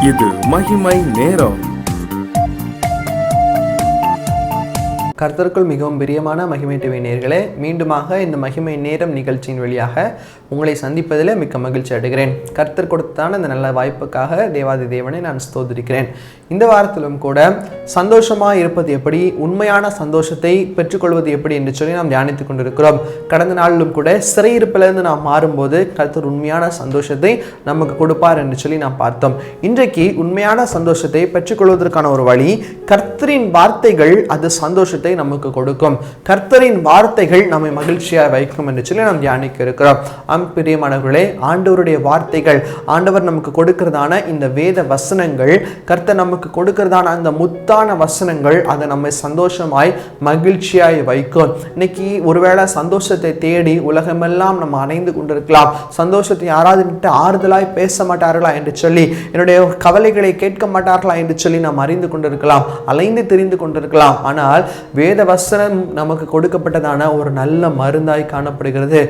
இது மகிமை நேரம். கர்த்தருக்குள் மிகவும் பிரியமான மகிமை டிவி நேயர்களே, மீண்டுமாக இந்த மகிமை நேரம் நிகழ்ச்சியின் வழியாக உங்களை சந்திப்பதில் மிக்க மகிழ்ச்சி அடைகிறேன். கர்த்தர் கொடுத்தான இந்த நல்ல வாய்ப்புக்காக தேவாதி தேவனை நான் ஸ்தோத்திரிக்கிறேன். இந்த வாரத்திலும் கூட சந்தோஷமாக இருப்பது எப்படி, உண்மையான சந்தோஷத்தை பெற்றுக்கொள்வது எப்படி என்று சொல்லி நாம் தியானித்துக் கொண்டிருக்கிறோம். கடந்த நாளிலும் கூட சிறையிருப்பிலிருந்து நாம் மாறும்போது கர்த்தர் உண்மையான சந்தோஷத்தை நமக்கு கொடுப்பார் என்று சொல்லி நாம் பார்த்தோம். இன்றைக்கு உண்மையான சந்தோஷத்தை பெற்றுக்கொள்வதற்கான ஒரு வழி, கர்த்தரின் வார்த்தைகள் அது சந்தோஷத்தை நமக்கு கொடுக்கும். கர்த்தரின் வார்த்தைகள் நம்மை மகிழ்ச்சியாக வைக்கும் என்று சொல்லி நாம் தியானிக்க இருக்கிறோம். பிரியமானவர்களே, ஆண்டவருடைய வார்த்தைகள், ஆண்டவர் நமக்கு கொடுக்கிறதான இந்த வேத வசனங்கள், கர்த்தர் நமக்கு கொடுக்கிறதான அந்த முத்தான வசனங்கள், அதை நம்மை சந்தோஷமாய் மகிழ்ச்சியாய் வைக்கும். இன்னைக்கு ஒருவேளை சந்தோஷத்தை தேடி உலகமெல்லாம் நம்ம அணைந்து கொண்டிருக்கலாம். சந்தோஷத்தை யாராவது ஆறுதலாய் பேச மாட்டார்களா என்று சொல்லி, என்னுடைய கவலைகளை கேட்க மாட்டார்களா என்று சொல்லி நாம் அறிந்து கொண்டிருக்கலாம், அலைந்து திரிந்து கொண்டிருக்கலாம். ஆனால் வேத வசனம் நமக்கு கொடுக்கப்பட்டதான ஒரு நல்ல மருந்தாய் காணப்படுகிறது.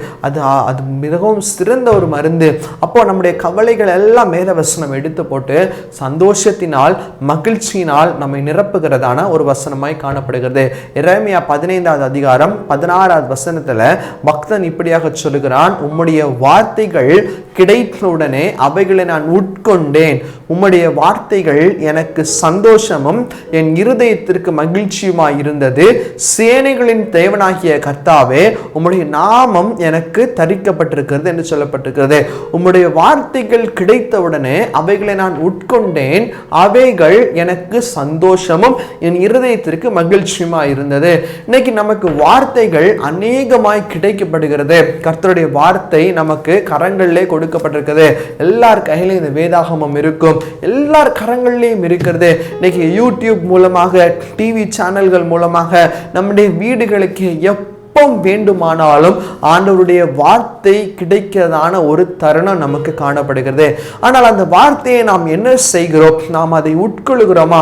அது மிகவும் சிறந்த ஒரு மருந்து. அப்போ நம்முடைய கவலைகள் எல்லாம் வேத வசனம் எடுத்து போட்டு சந்தோஷத்தினால் மகிழ்ச்சியினால் நம்மை நிரப்புகிறதான ஒரு வசனமாய் காணப்படுகிறது. எரேமியா 15வது அதிகாரம் 16வது வசனத்துல பக்தன் இப்படியாக சொல்லுகிறான், உம்முடைய வார்த்தைகள் கிடைத்தவுடனே அவைகளை நான் உட்கொண்டேன். உம்முடைய வார்த்தைகள் எனக்கு சந்தோஷமும் என் இருதயத்திற்கு மகிழ்ச்சியுமாய் இருந்தது. சேனைகளின் தேவனாகிய கர்த்தாவே, உம்முடைய நாமம் எனக்கு தரிக்கப்பட்டிருக்கிறது என்று சொல்லப்பட்டிருக்கிறது. உம்முடைய வார்த்தைகள் கிடைத்தவுடனே அவைகளை நான் உட்கொண்டேன். அவைகள் எனக்கு சந்தோஷமும் என் இருதயத்திற்கு மகிழ்ச்சியுமாய் இருந்தது. இன்னைக்கு நமக்கு வார்த்தைகள் அநேகமாய் கிடைக்கப்படுகிறது. கர்த்தருடைய வார்த்தை நமக்கு கரங்களிலே கொடுக்கப்பட்டிருக்கிறது. எல்லார் கையிலும் இந்த வேதாகமம் இருக்கும், எல்லார் கரங்களிலேயும் இருக்கிறது. இன்னைக்கு யூடியூப் மூலமாக, டிவி சேனல்கள் மூலமாக நம்முடைய வீடுகளுக்கு வேண்டுமானாலும் ஆண்டவருடைய வார்த்தை கிடைக்கிறதான ஒரு தருணம் நமக்கு காணப்படுகிறது. ஆனால் அந்த வார்த்தையை நாம் என்ன செய்கிறோம்? நாம் அதை உட்கொள்கிறோமா?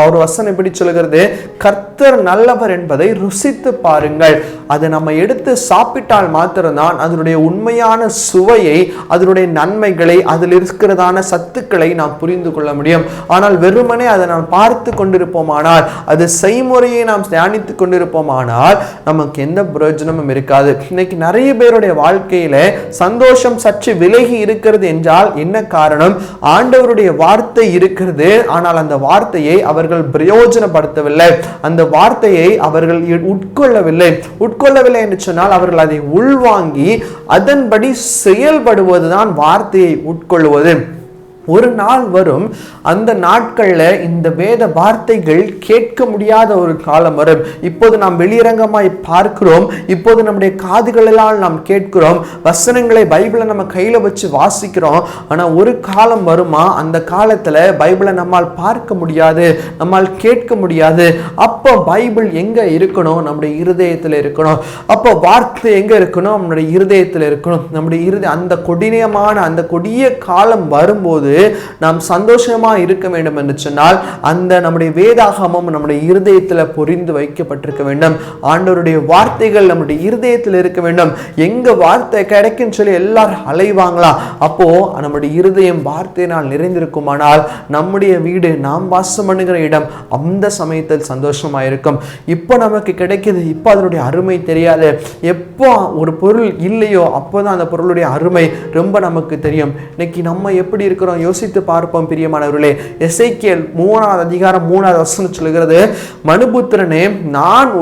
ஒரு வசனம் எப்படி சொல்கிறது? கர்த்தர் நல்லவர் என்பதை ருசித்து பாருங்கள். அதை நம்ம எடுத்து சாப்பிட்டால் மாத்திரம்தான் அதனுடைய உண்மையான சுவையை, அதனுடைய நன்மைகளை, அதில் இருக்கிறதான சத்துக்களை நாம் புரிந்து கொள்ள முடியும். ஆனால் வெறுமனே அதை நாம் பார்த்து கொண்டிருப்போமானால், அது செய்முறையை நாம் தியானித்துக் கொண்டிருப்போமானால் நமக்கு எந்த பிரயோஜனமும் இருக்காது. இன்னைக்கு நிறைய பேருடைய வாழ்க்கையில சந்தோஷம் சற்று விலகி இருக்கிறது என்றால் என்ன காரணம்? ஆண்டவருடைய வார்த்தை இருக்கிறது, ஆனால் அந்த வார்த்தையை அவர்கள் பிரயோஜனப்படுத்தவில்லை, அந்த வார்த்தையை அவர்கள் உட்கொள்ளவில்லை என்று சொன்னால் அவர்கள் அதை உள்வாங்கி அதன்படி செயல்படுவதுதான் வார்த்தையை உட்கொள்வது. ஒரு நாள் வரும், அந்த நாட்கள்ல இந்த வேத வார்த்தைகள் கேட்க முடியாத ஒரு காலம் வரும். இப்போது நாம் வெளியரங்கமாய் பார்க்கிறோம், இப்போது நம்முடைய காதுகளெல்லாம் நாம் கேட்கிறோம், வசனங்களை பைபிளை நம்ம கையில வச்சு வாசிக்கிறோம். ஆனா ஒரு காலம் வருமா, அந்த காலத்துல பைபிளை நம்மால் பார்க்க முடியாது, நம்மால் கேட்க முடியாது. அப்போ பைபிள் எங்க இருக்கணும்? நம்முடைய இருதயத்துல இருக்கணும். அப்போ வார்த்தை எங்க இருக்கணும்? நம்முடைய இருதயத்துல இருக்கணும். நம்முடைய அந்த கொடிய காலம் வரும்போது நாம் சந்தோஷமா இருக்க வேண்டும் என்று சொன்னால் அந்த நம்முடைய வேதாகமம் நம்முடைய இருதயத்தில் பொறிந்து வைக்கப்பட்டிருக்க வேண்டும். ஆண்டவருடைய வார்த்தைகள் நம்முடைய இருதயத்தில் இருக்க வேண்டும். எங்க வார்த்தை கிடைக்கும் சொல்லி எல்லாரும் அலைவாங்களா? அப்போ நம்முடைய இருதயம் வார்த்தையினால் நிறைந்திருக்குமானால் நம்முடைய வீடு, நாம் வாசம் பண்ணுகிற இடம் அந்த சமயத்தில் சந்தோஷமா இருக்கும். இப்போ நமக்கு கிடைக்குது, இப்போ அதனுடைய அருமை தெரியாது. எப்போ ஒரு பொருள் இல்லையோ அப்போதான் அந்த பொருளுடைய அருமை ரொம்ப நமக்கு தெரியும். இன்னைக்கு நம்ம எப்படி இருக்கிறோம் யோசித்து பார்ப்போம். பிரியமானவர்களே, எசேக்கியேல் 3வது அதிகாரம் 3வது வசனம் சொல்கிறது, மனுபுத்திரனே, நான்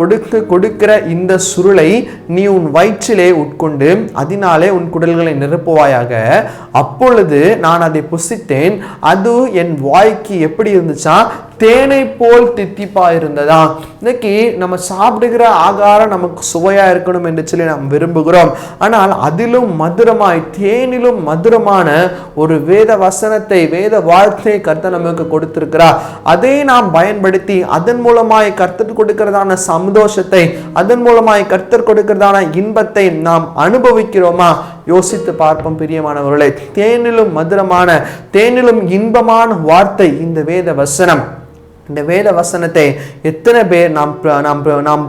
கொடுக்கிற இந்த சுருளை நீ உன் வயிற்றிலே உட்கொண்டு அதனாலே உன் குடல்களை நிரப்புவாயாக. அப்பொழுது நான் அதை புசித்தேன், அது என் வாய்க்கு எப்படி இருந்துச்சா? தேனை போல் தித்திப்பா இருந்ததா? இன்னைக்கு நம்ம சாப்பிடுகிற ஆகாரம் நமக்கு சுவையா இருக்கணும் என்று சொல்லி நாம் விரும்புகிறோம். ஆனால் அதிலும் மதுரமாய், தேனிலும் மதுரமான ஒரு வேத வசனத்தை, வேத வார்த்தையை கர்த்தர் நமக்கு கொடுத்திருக்கிறார். அதை நாம் பயன்படுத்தி அதன் மூலமாய் கர்த்தர் கொடுக்கிறதான சந்தோஷத்தை, அதன் மூலமாய் கர்த்தர் கொடுக்கிறதான இன்பத்தை நாம் அனுபவிக்கிறோமா? யோசித்து பார்ப்போம். பிரியமானவர்களே, தேனிலும் மதுரமான, தேனிலும் இன்பமான வார்த்தை இந்த வேத வசனம். இந்த வேத வசனத்தை எத்தனை பேர் நாம்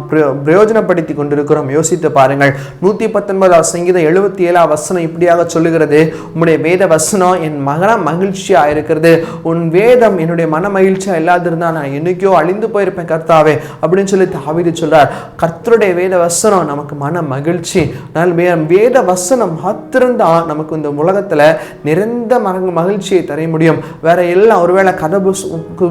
பிரயோஜனப்படுத்தி கொண்டிருக்கிறோம் யோசித்து பாருங்கள். 119 சங்கீதம் 77 வசனம் இப்படியாக சொல்லுகிறது, உம்முடைய வேத வசனம் என் மன மகிழ்ச்சியா இருக்கிறது, உன் வேதம் என்னுடைய மன மகிழ்ச்சியா இல்லாதிருந்தா நான் என்னைக்கோ அழிந்து போயிருப்பேன் கர்த்தாவே அப்படின்னு சொல்லி தாவீது சொல்றார். கர்த்தருடைய வேத வசனம் நமக்கு மன மகிழ்ச்சி. வேத வசனம் மாத்திரம்தான் நமக்கு இந்த உலகத்துல நிறைந்த மகிழ்ச்சியை தர முடியும். வேற எல்லாம் ஒருவேளை கதை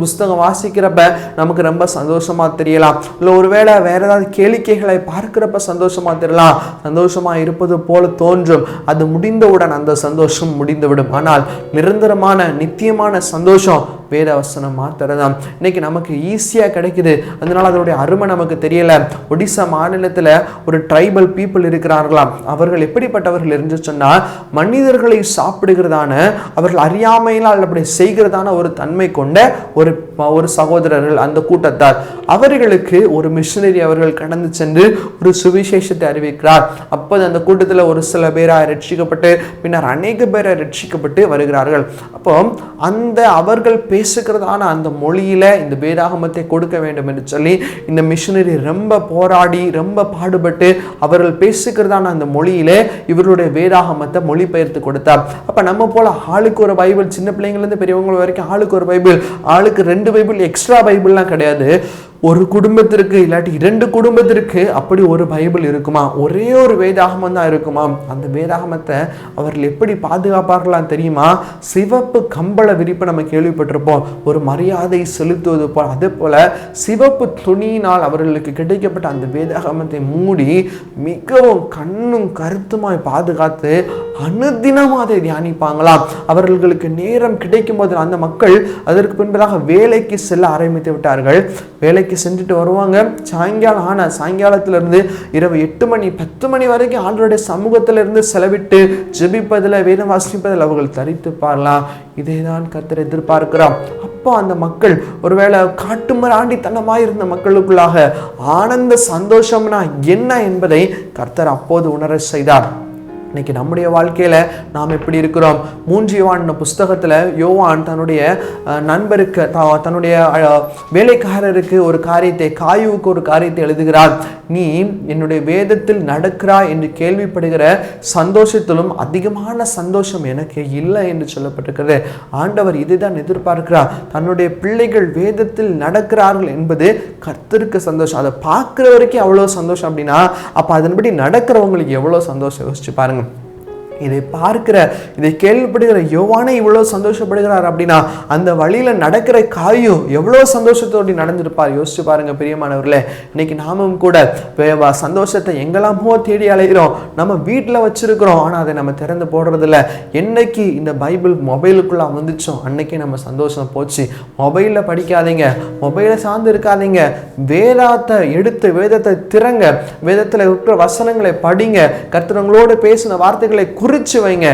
புஸ்தகம் வாசிக்கிறப்ப நமக்கு ரொம்ப சந்தோஷமா தெரியலாம், இல்ல ஒருவேளை வேற ஏதாவது கேளிக்கைகளை பார்க்கிறப்ப சந்தோஷமா தெரியலாம், சந்தோஷமா இருப்பது போல தோன்றும். அது முடிந்தவுடன் அந்த சந்தோஷம் முடிந்துவிடும். ஆனால் நிரந்தரமான நித்தியமான சந்தோஷம் வேத வசனம் மாத்திரதான். இன்னைக்கு நமக்கு ஈஸியா கிடைக்குது, அதனால அதனுடைய அருமை நமக்கு தெரியல. ஒடிசா மாநிலத்துல ஒரு ட்ரைபல் பீப்புள் இருக்கிறார்களாம். அவர்கள் எப்படிப்பட்டவர்கள் என்று சொன்னால், மனிதர்களை சாப்பிடுகிறதான, அவர்கள் அறியாமையினால் அப்படி செய்கிறதான ஒரு தன்மை கொண்ட ஒரு சகோதரர்கள் அந்த கூட்டத்தார். அவர்களுக்கு ஒரு மிஷனரி அவர்கள் கடந்து சென்று ஒரு சுவிசேஷத்தை அறிவிக்கிறார். அப்போது அந்த கூட்டத்தில் ஒரு சில பேராய் ரட்சிக்கப்பட்டு பின்னர் அநேக பேரை ரட்சிக்கப்பட்டு வருகிறார்கள். அப்போ அந்த அவர்கள் பேசுகிறதான அந்த மொழியில இந்த வேதாகமத்தை கொடுக்க வேண்டும் என்று சொல்லி இந்த மிஷனரி ரொம்ப போராடி ரொம்ப பாடுபட்டு அவர்கள் பேசுகிறதான அந்த மொழியிலே இவருடைய வேதாகமத்தை மொழிபெயர்த்து கொடுத்தார். அப்ப நம்ம போல ஆளுக்கு ஒரு பைபிள், சின்ன பிள்ளைங்கள்ல இருந்து பெரியவங்க வரைக்கும் ஆளுக்கு ஒரு பைபிள், ஆளுக்கு 2 பைபிள், எக்ஸ்ட்ரா பைபிள்லாம் கிடையாது. ஒரு குடும்பத்திற்கு இல்லாட்டி 2 குடும்பத்திற்கு அப்படி ஒரு பைபிள் இருக்குமா? ஒரே ஒரு வேதாகமம் தான் இருக்குமா? அந்த வேதாகமத்தை அவர்கள் எப்படி பாதுகாப்பார்களாம் தெரியுமா? சிவப்பு கம்பள விரிப்பு நம்ம கேள்விப்பட்டிருப்போம், ஒரு மரியாதை செலுத்துவது போல். அதே போல சிவப்பு துணியினால் அவர்களுக்கு கிடைக்கப்பட்ட அந்த வேதாகமத்தை மூடி மிகவும் கண்ணும் கருத்துமாய் பாதுகாத்து அனுதினமும் அதை தியானிப்பாங்களாம். அவர்களுக்கு நேரம் கிடைக்கும் போது அந்த மக்கள் அதற்கு பின்பதாக வேலைக்கு செல்ல ஆரம்பித்து விட்டார்கள். வேலைக்கு செஞ்சுட்டு வருவாங்க. சாயங்காலத்துல இருந்து இரவு 8 மணி 10 மணி வரைக்கும் ஆண்டவருடைய சமூகத்தில இருந்து செலவிட்டு ஜெபிப்பதில் வேதம் வாசிப்பதில் அவர்கள் தரித்து பாரலாம். இதைதான் கர்த்தர் எதிர்பார்க்கிறார். அப்போ அந்த மக்கள் ஒருவேளை காட்டு மிராண்டித்தனமாய் இருந்த மக்களுக்குள்ளாக ஆனந்த சந்தோஷம்னா என்ன என்பதை கர்த்தர் அப்போது உணர செய்தார். இன்னைக்கு நம்முடைய வாழ்க்கையில நாம் எப்படி இருக்கிறோம்? 3 யோவான் புஸ்தகத்துல யோவான் தன்னுடைய நண்பருக்கு, தன்னுடைய வேலைக்காரருக்கு ஒரு காரியத்தை, காயுவுக்கு ஒரு காரியத்தை எழுதுகிறார். நீ என்னுடைய வேதத்தில் நடக்கிறாய் என்று கேள்விப்படுகிற சந்தோஷத்திலும் அதிகமான சந்தோஷம் எனக்கு இல்லை என்று சொல்லப்பட்டிருக்கிறது. ஆண்டவர் இதுதான் எதிர்பார்க்கிறார். தன்னுடைய பிள்ளைகள் வேதத்தில் நடக்கிறார்கள் என்பது கர்த்தருக்கு சந்தோஷம். அதை பார்க்கிற வரைக்கும் அவ்வளவு சந்தோஷம் அப்படின்னா அப்ப அதன்படி நடக்கிறவங்களுக்கு எவ்வளவு சந்தோஷம் யோசிச்சு பாருங்க. இதை பார்க்கிற, இதை கேள்விப்படுகிற யோவானே இவ்வளவு சந்தோஷப்படுகிறார் அப்படின்னா அந்த வழியில நடக்கிற காயும் எவ்வளவு சந்தோஷத்தோடு நடந்திருப்பார். யோசிச்சு பாருங்க பிரியமானவர்களே. இன்னைக்கு நாமும் கூட சந்தோஷத்தை எங்கெல்லாமோ தேடி அலைகிறோம், நம்ம வீட்டில் வச்சிருக்கிறோம், ஆனா அதை நம்ம திறந்து போடுறது இல்லை. என்னைக்கு இந்த பைபிள் மொபைலுக்குள்ள வந்துச்சோம் அன்னைக்கு நம்ம சந்தோஷம் போச்சு. மொபைல்ல படிக்காதீங்க, மொபைலை சார்ந்து இருக்காதீங்க, வேதத்தை எடுத்து வேதத்தை திறங்க, வேதத்துல இருக்கிற வசனங்களை படிங்க, கர்த்தரங்களோடு பேசின வார்த்தைகளை குறிச்சு வைங்க.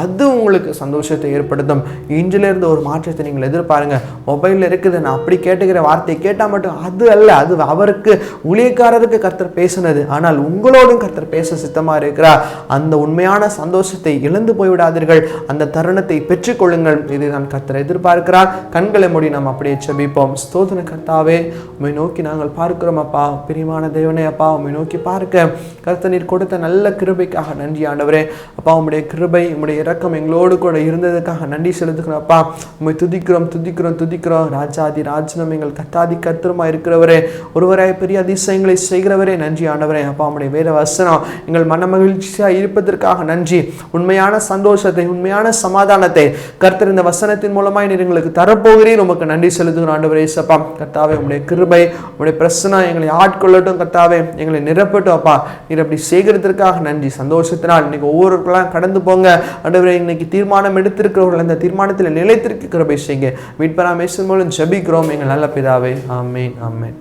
அது உங்களுக்கு சந்தோஷத்தை ஏற்படுத்தும். இன்றிலிருந்து ஒரு மாற்றத்தை நீங்கள் எதிர்பாருங்க. மொபைலில் இருக்குது, நான் அப்படி கேட்டுக்கிற வார்த்தை கேட்டால் மட்டும் அது அல்ல, அது அவருக்கு ஊழியக்காரருக்கு கர்த்தர் பேசினது. ஆனால் உங்களோடும் கர்த்தர் பேச சித்தமாக இருக்கிறார். அந்த உண்மையான சந்தோஷத்தை இழந்து போய்விடாதீர்கள். அந்த தருணத்தை பெற்றுக்கொள்ளுங்கள். இதை நான் கர்த்தர் எதிர்பார்க்கிறார். கண்களை மூடி நாம் அப்படியே செபிப்போம். ஸ்தோத்திர கர்த்தாவே, உம்மை நோக்கி நாங்கள் பார்க்கிறோம் அப்பா. பிரியமான தேவனே அப்பா, உம்மை நோக்கி பார்க்க கர்த்தர் நீர் கொடுத்த நல்ல கிருபைக்காக நன்றி ஆண்டவரே. அப்பா, உம்முடைய கிருபை, உம்முடைய இரக்கம் எங்களோடு கூட இருந்ததுக்காக நன்றி செலுத்துக்கிறோம் அப்பா. உம்மை துதிக்கிறோம். ராஜாதி ராஜனம் எங்கள் கத்தாதி கர்த்தருமா இருக்கிறவரே, ஒருவராய் பெரிய அதிசயங்களை செய்கிறவரே நன்றி ஆண்டவரே. அப்பா, உம்முடைய வேத வசனம் எங்கள் மன மகிழ்ச்சியா இருப்பதற்காக நன்றி. உண்மையான சந்தோஷத்தை, உண்மையான சமாதானத்தை கர்த்தர் இந்த வசனத்தின் மூலமாய் நீர் எங்களுக்கு தரப்போகிறீர். உமக்கு நன்றி செலுத்துகிறோம் ஆண்டவரே. சப்பா கர்த்தாவே, உம்முடைய கிருபை, உம்முடைய பிரசன்னம் எங்களை ஆட்கொள்ளட்டும் கர்த்தாவே, எங்களை நிரப்பட்டும் அப்பா. நீர் அப்படி செய்கிறதற்காக நன்றி. சந்தோஷத்தினால் இன்னைக்கு ஒவ்வொருவர்களாம் கடந்து போங்க ஆண்டவரே. இன்னைக்கு தீர்மானம் எடுத்திருக்கிறவர்கள் அந்த தீர்மானத்தில் நிலைத்திருக்க கிருபை செய்யுங்க. மீட்பராம் இயேசுவின் மூலம் ஜெபிக்கிறோம் எங்கள் நல்ல பிதாவே. ஆமென், ஆமென்.